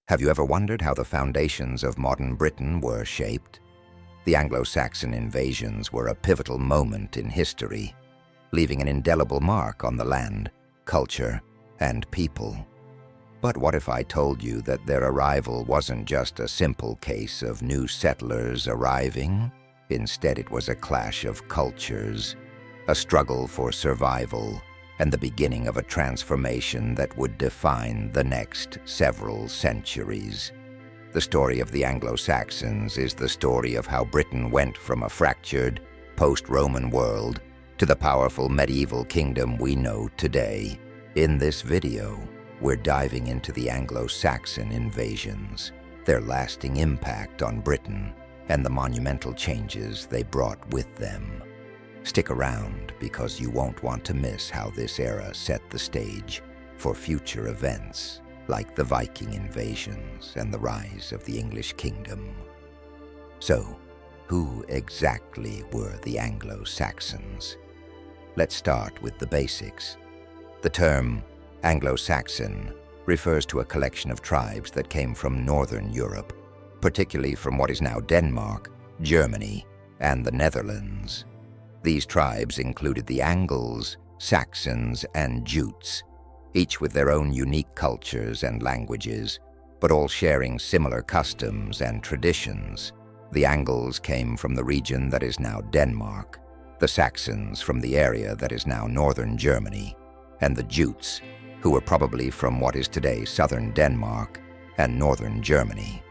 Have you ever wondered how the foundations of modern Britain were shaped? The Anglo-Saxon invasions were a pivotal moment in history, leaving an indelible mark on the land, culture, and people. But what if I told you that their arrival wasn't just a simple case of new settlers arriving? Instead, it was a clash of cultures, a struggle for survival, and the beginning of a transformation that would define the next several centuries. The story of the Anglo-Saxons is the story of how Britain went from a fractured, post-Roman world to the powerful medieval kingdom we know today. In this video, we're diving into the Anglo-Saxon invasions, their lasting impact on Britain, and the monumental changes they brought with them. Stick around because you won't want to miss how this era set the stage for future events like the Viking invasions and the rise of the English kingdom. So, who exactly were the Anglo-Saxons? Let's start with the basics. The term Anglo-Saxon refers to a collection of tribes that came from northern Europe, particularly from what is now Denmark, Germany, and the Netherlands. These tribes included the Angles, Saxons, and Jutes, each with their own unique cultures and languages, but all sharing similar customs and traditions. The Angles came from the region that is now Denmark, the Saxons from the area that is now northern Germany, and the Jutes, who were probably from what is today southern Denmark and northern Germany.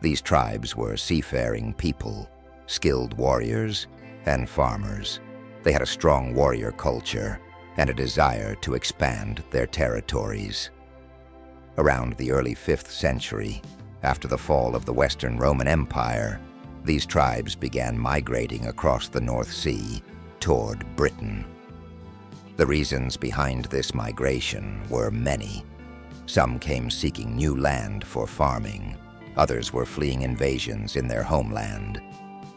These tribes were seafaring people, skilled warriors, and farmers. They had a strong warrior culture and a desire to expand their territories. Around the early 5th century, after the fall of the Western Roman Empire, these tribes began migrating across the North Sea toward Britain. The reasons behind this migration were many. Some came seeking new land for farming, others were fleeing invasions in their homeland,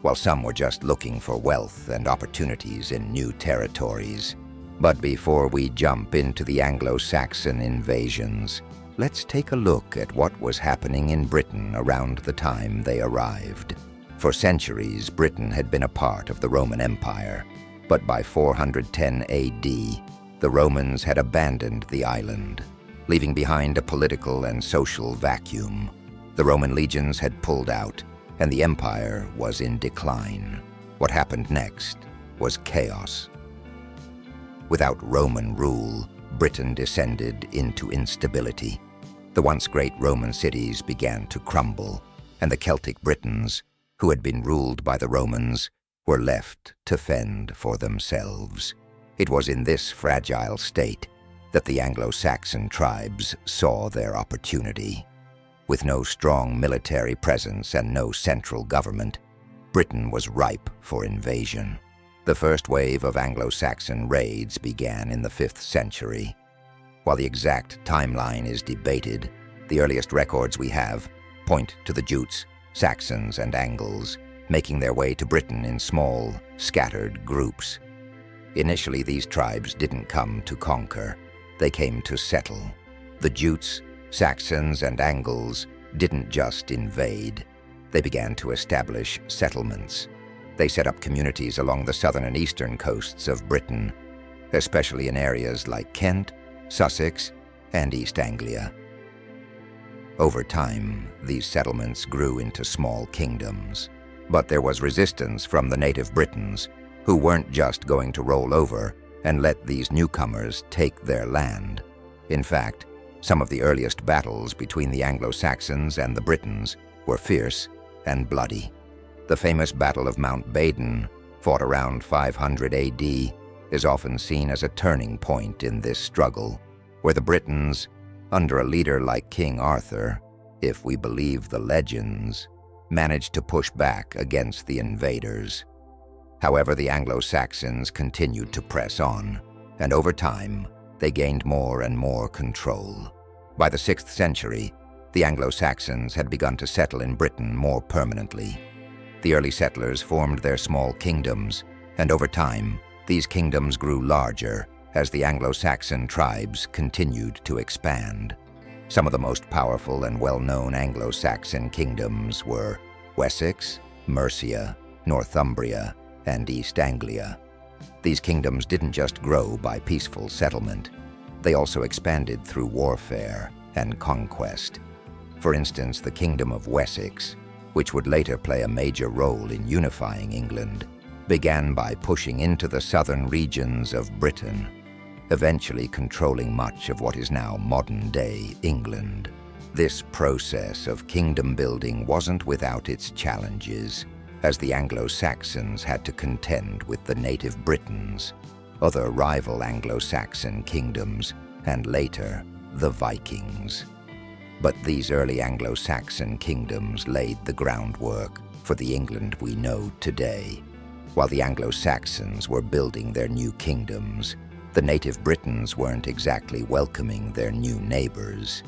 while some were just looking for wealth and opportunities in new territories. But before we jump into the Anglo-Saxon invasions, let's take a look at what was happening in Britain around the time they arrived. For centuries, Britain had been a part of the Roman Empire, but by 410 AD, the Romans had abandoned the island, leaving behind a political and social vacuum. The Roman legions had pulled out, and the empire was in decline. What happened next was chaos. Without Roman rule, Britain descended into instability. The once great Roman cities began to crumble, and the Celtic Britons, who had been ruled by the Romans, were left to fend for themselves. It was in this fragile state that the Anglo-Saxon tribes saw their opportunity. With no strong military presence and no central government, Britain was ripe for invasion. The first wave of Anglo-Saxon raids began in the 5th century. While the exact timeline is debated, the earliest records we have point to the Jutes, Saxons, and Angles making their way to Britain in small, scattered groups. Initially, these tribes didn't come to conquer, they came to settle. The Jutes, Saxons, and Angles didn't just invade. They began to establish settlements. They set up communities along the southern and eastern coasts of Britain, especially in areas like Kent, Sussex, and East Anglia. Over time, these settlements grew into small kingdoms, but there was resistance from the native Britons, who weren't just going to roll over and let these newcomers take their land. In fact, some of the earliest battles between the Anglo-Saxons and the Britons were fierce and bloody. The famous Battle of Mount Badon, fought around 500 AD, is often seen as a turning point in this struggle, where the Britons, under a leader like King Arthur, if we believe the legends, managed to push back against the invaders. However, the Anglo-Saxons continued to press on, and over time, they gained more and more control. By the 6th century, the Anglo-Saxons had begun to settle in Britain more permanently. The early settlers formed their small kingdoms, and over time, these kingdoms grew larger as the Anglo-Saxon tribes continued to expand. Some of the most powerful and well-known Anglo-Saxon kingdoms were Wessex, Mercia, Northumbria, and East Anglia. These kingdoms didn't just grow by peaceful settlement. They also expanded through warfare and conquest. For instance, the Kingdom of Wessex, which would later play a major role in unifying England, began by pushing into the southern regions of Britain, eventually controlling much of what is now modern-day England. This process of kingdom building wasn't without its challenges, as the Anglo-Saxons had to contend with the native Britons, other rival Anglo-Saxon kingdoms, and later, the Vikings. But these early Anglo-Saxon kingdoms laid the groundwork for the England we know today. While the Anglo-Saxons were building their new kingdoms, the native Britons weren't exactly welcoming their new neighbors.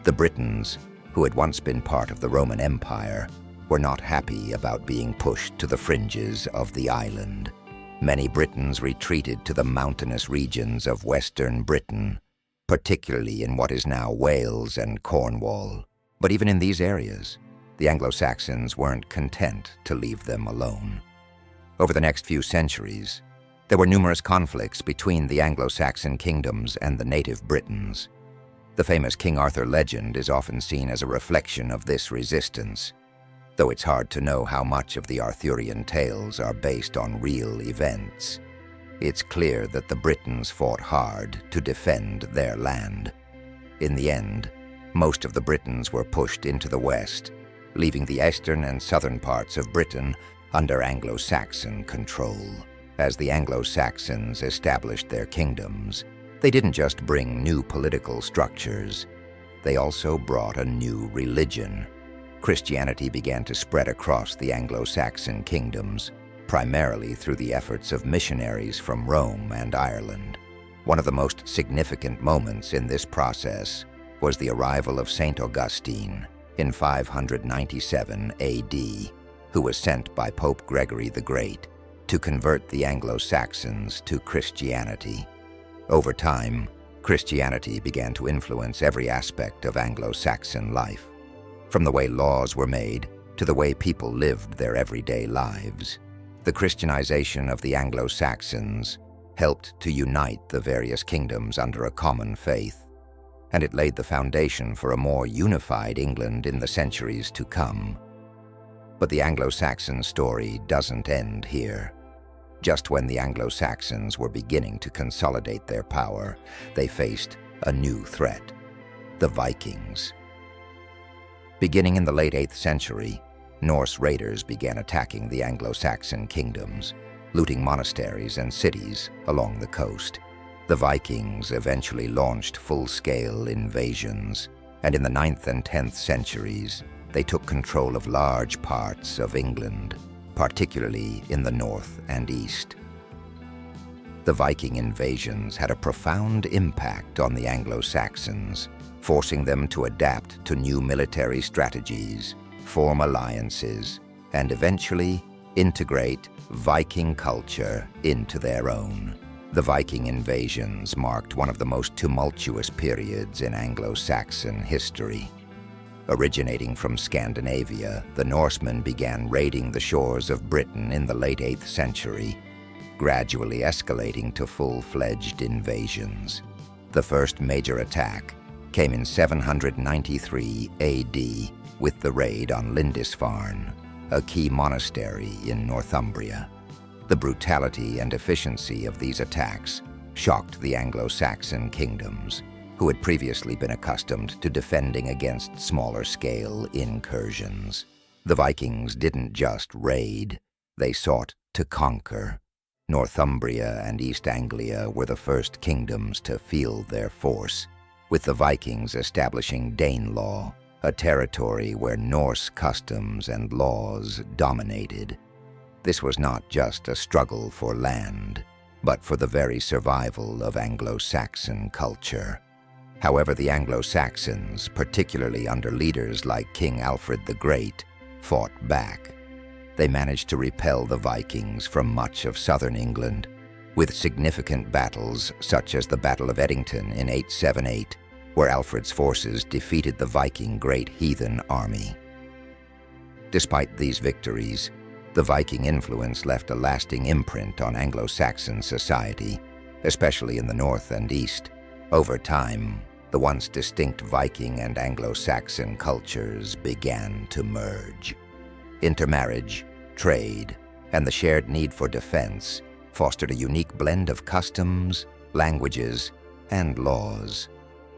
The Britons, who had once been part of the Roman Empire, were not happy about being pushed to the fringes of the island. Many Britons retreated to the mountainous regions of western Britain, particularly in what is now Wales and Cornwall. But even in these areas, the Anglo-Saxons weren't content to leave them alone. Over the next few centuries, there were numerous conflicts between the Anglo-Saxon kingdoms and the native Britons. The famous King Arthur legend is often seen as a reflection of this resistance, though it's hard to know how much of the Arthurian tales are based on real events. It's clear that the Britons fought hard to defend their land. In the end, most of the Britons were pushed into the west, leaving the eastern and southern parts of Britain under Anglo-Saxon control. As the Anglo-Saxons established their kingdoms, they didn't just bring new political structures, they also brought a new religion. Christianity began to spread across the Anglo-Saxon kingdoms, primarily through the efforts of missionaries from Rome and Ireland. One of the most significant moments in this process was the arrival of Saint Augustine in 597 AD, who was sent by Pope Gregory the Great to convert the Anglo-Saxons to Christianity. Over time, Christianity began to influence every aspect of Anglo-Saxon life, from the way laws were made to the way people lived their everyday lives. The Christianization of the Anglo-Saxons helped to unite the various kingdoms under a common faith, and it laid the foundation for a more unified England in the centuries to come. But the Anglo-Saxon story doesn't end here. Just when the Anglo-Saxons were beginning to consolidate their power, they faced a new threat: the Vikings. Beginning in the late 8th century, Norse raiders began attacking the Anglo-Saxon kingdoms, looting monasteries and cities along the coast. The Vikings eventually launched full-scale invasions, and in the 9th and 10th centuries, they took control of large parts of England, particularly in the north and east. The Viking invasions had a profound impact on the Anglo-Saxons, forcing them to adapt to new military strategies, form alliances, and eventually integrate Viking culture into their own. The Viking invasions marked one of the most tumultuous periods in Anglo-Saxon history. Originating from Scandinavia, the Norsemen began raiding the shores of Britain in the late 8th century, gradually escalating to full-fledged invasions. The first major attack came in 793 AD with the raid on Lindisfarne, a key monastery in Northumbria. The brutality and efficiency of these attacks shocked the Anglo-Saxon kingdoms, who had previously been accustomed to defending against smaller-scale incursions. The Vikings didn't just raid, they sought to conquer. Northumbria and East Anglia were the first kingdoms to feel their force, with the Vikings establishing Danelaw, a territory where Norse customs and laws dominated. This was not just a struggle for land, but for the very survival of Anglo-Saxon culture. However, the Anglo-Saxons, particularly under leaders like King Alfred the Great, fought back. They managed to repel the Vikings from much of southern England, with significant battles such as the Battle of Edington in 878 where Alfred's forces defeated the Viking Great Heathen Army. Despite these victories, the Viking influence left a lasting imprint on Anglo-Saxon society, especially in the north and east. Over time, the once distinct Viking and Anglo-Saxon cultures began to merge. Intermarriage, trade, and the shared need for defense fostered a unique blend of customs, languages, and laws.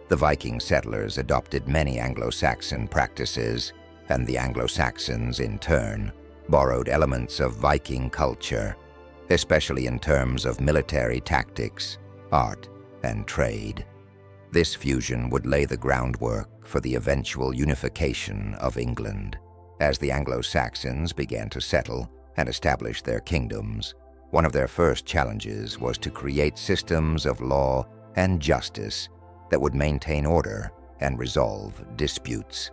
The Viking settlers adopted many Anglo-Saxon practices, and the Anglo-Saxons, in turn, borrowed elements of Viking culture, especially in terms of military tactics, art, and trade. This fusion would lay the groundwork for the eventual unification of England. As the Anglo-Saxons began to settle and establish their kingdoms, one of their first challenges was to create systems of law and justice that would maintain order and resolve disputes.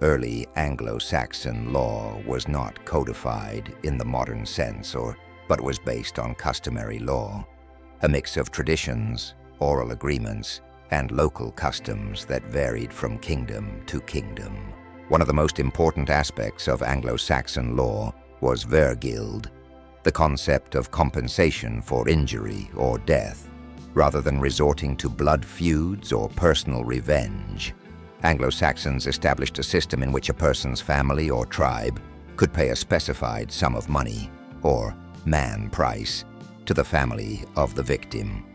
Early Anglo-Saxon law was not codified in the modern sense, but was based on customary law, a mix of traditions, oral agreements, and local customs that varied from kingdom to kingdom. One of the most important aspects of Anglo-Saxon law was vergild, the concept of compensation for injury or death. Rather than resorting to blood feuds or personal revenge, Anglo-Saxons established a system in which a person's family or tribe could pay a specified sum of money, or man price, to the family of the victim.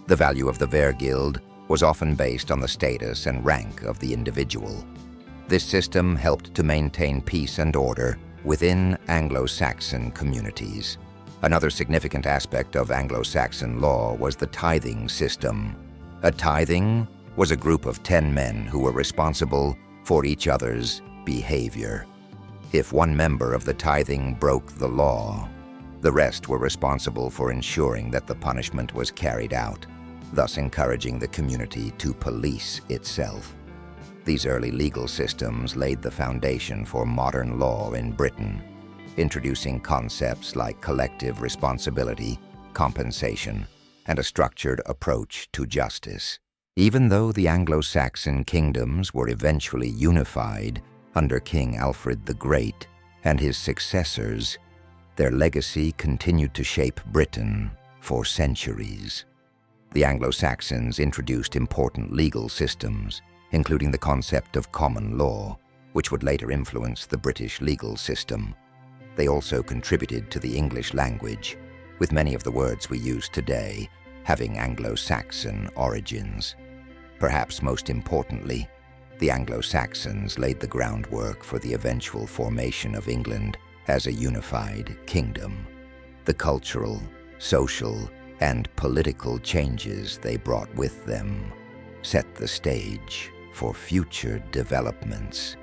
The value of the vergild was often based on the status and rank of the individual. This system helped to maintain peace and order within Anglo-Saxon communities. Another significant aspect of Anglo-Saxon law was the tithing system. A tithing was a group of 10 men who were responsible for each other's behavior. If one member of the tithing broke the law, the rest were responsible for ensuring that the punishment was carried out, thus encouraging the community to police itself. These early legal systems laid the foundation for modern law in Britain, introducing concepts like collective responsibility, compensation, and a structured approach to justice. Even though the Anglo-Saxon kingdoms were eventually unified under King Alfred the Great and his successors, their legacy continued to shape Britain for centuries. The Anglo-Saxons introduced important legal systems, including the concept of common law, which would later influence the British legal system. They also contributed to the English language, with many of the words we use today having Anglo-Saxon origins. Perhaps most importantly, the Anglo-Saxons laid the groundwork for the eventual formation of England as a unified kingdom. The cultural, social, and political changes they brought with them set the stage for future developments,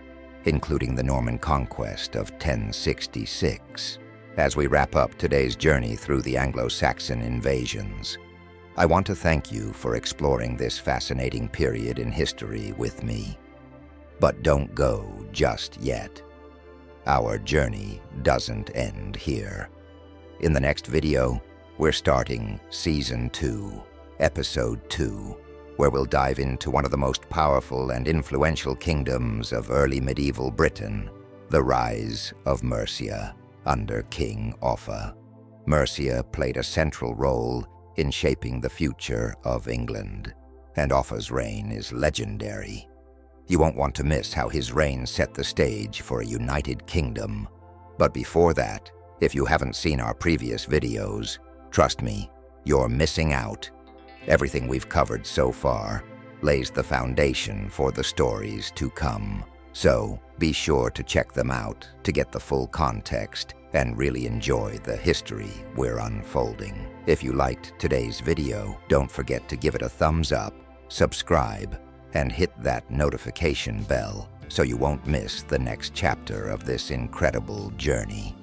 including the Norman conquest of 1066. As we wrap up today's journey through the Anglo-Saxon invasions, I want to thank you for exploring this fascinating period in history with me. But don't go just yet. Our journey doesn't end here. In the next video, we're starting Season 2, Episode 2, where we'll dive into one of the most powerful and influential kingdoms of early medieval Britain, the rise of Mercia under King Alfred. Mercia played a central role in shaping the future of England, and Alfred's reign is legendary. You won't want to miss how his reign set the stage for a united kingdom. But before that, if you haven't seen our previous videos, trust me, you're missing out. Everything we've covered so far lays the foundation for the stories to come. So be sure to check them out to get the full context and really enjoy the history we're unfolding. If you liked today's video, don't forget to give it a thumbs up, subscribe, and hit that notification bell so you won't miss the next chapter of this incredible journey.